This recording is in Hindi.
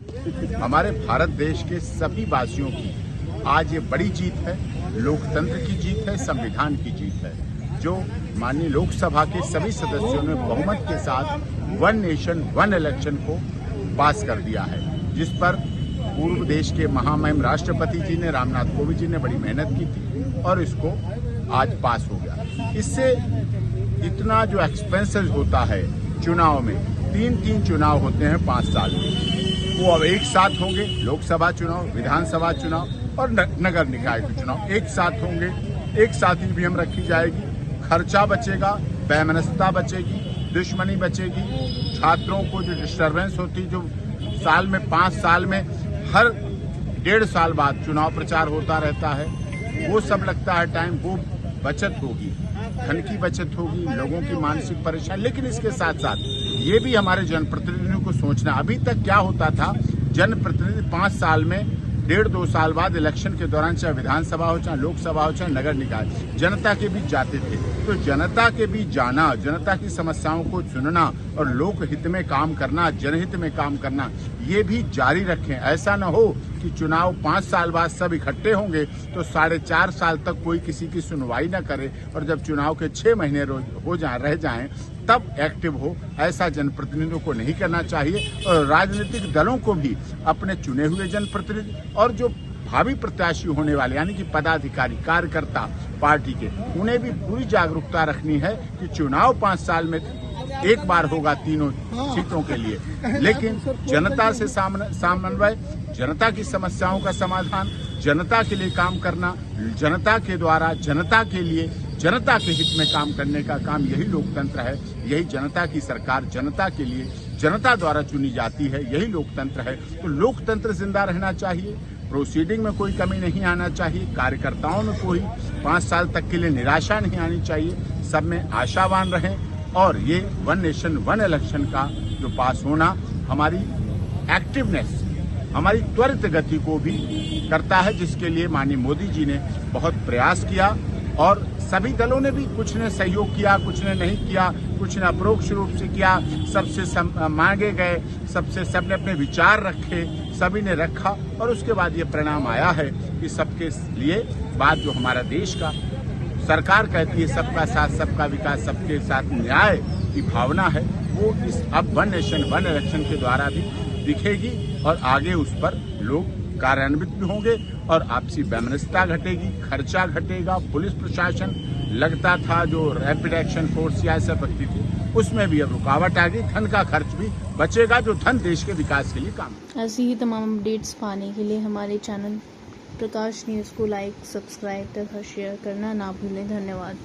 हमारे भारत देश के सभी वासियों की आज ये बड़ी जीत है, लोकतंत्र की जीत है, संविधान की जीत है, जो माननीय लोकसभा के सभी सदस्यों ने बहुमत के साथ वन नेशन वन इलेक्शन को पास कर दिया है, जिस पर पूर्व देश के महामहिम राष्ट्रपति जी ने, रामनाथ कोविंद जी ने बड़ी मेहनत की थी और इसको आज पास हो गया। इससे इतना जो एक्सपेंसेस होता है चुनाव में, तीन चुनाव होते हैं 5 साल में, वो अब एक साथ होंगे। लोकसभा चुनाव, विधानसभा चुनाव और नगर निकाय के चुनाव एक साथ होंगे। एक साथ ही ईवीएम रखी जाएगी, खर्चा बचेगा, वैमनस्यता बचेगी, दुश्मनी बचेगी। छात्रों को जो डिस्टर्बेंस होती, जो साल में 5 साल में हर 1.5 साल बाद चुनाव प्रचार होता रहता है, वो सब लगता है टाइम, वो बचत होगी, धन की बचत होगी, लोगों की मानसिक परेशानी। लेकिन इसके साथ साथ ये भी हमारे जनप्रतिनिधियों को सोचना, अभी तक क्या होता था, जनप्रतिनिधि 5 साल में 1.5-2 साल बाद इलेक्शन के दौरान, चाहे विधानसभा हो, चाहे लोकसभा हो, चाहे नगर निकाय, जनता के बीच जाते थे। तो जनता के बीच जाना, जनता की समस्याओं को सुनना और लोक हित में काम करना, जनहित में काम करना, ये भी जारी रखें। ऐसा न हो कि चुनाव 5 साल बाद सब इकट्ठे होंगे तो 4.5 साल तक कोई किसी की सुनवाई न करे और जब चुनाव के 6 महीने रह जाएं तब एक्टिव हो। ऐसा जनप्रतिनिधियों को नहीं करना चाहिए और राजनीतिक दलों को भी अपने चुने हुए जनप्रतिनिधि और जो भावी प्रत्याशी होने वाले, यानी कि पदाधिकारी, कार्यकर्ता पार्टी के, उन्हें भी पूरी जागरूकता रखनी है कि चुनाव 5 साल में एक बार होगा तीनों सीटों के लिए, लेकिन जनता से समन्वय, जनता की समस्याओं का समाधान, जनता के लिए काम करना, जनता के द्वारा, जनता के लिए, जनता के हित में काम करने का काम, यही लोकतंत्र है। यही जनता की सरकार जनता के लिए, जनता द्वारा चुनी जाती है, यही लोकतंत्र है। तो लोकतंत्र जिंदा रहना चाहिए, प्रोसीडिंग में कोई कमी नहीं आना चाहिए, कार्यकर्ताओं में कोई 5 साल तक के लिए निराशा नहीं आनी चाहिए, सब में आशावान रहें। और ये वन नेशन वन इलेक्शन का जो पास होना हमारी एक्टिवनेस, हमारी त्वरित गति को भी करता है, जिसके लिए माननीय मोदी जी ने बहुत प्रयास किया और सभी दलों ने भी, कुछ ने सहयोग किया, कुछ ने नहीं किया, कुछ ने अपरोक्ष रूप से किया, सबसे मांगे गए, सबने अपने विचार रखे, सभी ने रखा और उसके बाद ये परिणाम आया है कि सबके लिए बात जो हमारा देश का सरकार कहती है, सबका साथ सबका विकास, सबके साथ न्याय की भावना है, वो इस अब वन नेशन वन इलेक्शन के द्वारा भी दिखेगी और आगे उस पर लोग कार्यान्वित भी होंगे और आपसी वैमनस्यता घटेगी, खर्चा घटेगा। पुलिस प्रशासन लगता था जो रैपिड एक्शन फोर्स या ऐसा रखती थी, उसमें भी अब रुकावट आ गई, धन का खर्च भी बचेगा जो धन देश के विकास के लिए काम। ऐसी ही तमाम अपडेट्स पाने के लिए हमारे चैनल प्रकाश न्यूज़ को लाइक, सब्सक्राइब तथा शेयर करना ना भूलें। धन्यवाद।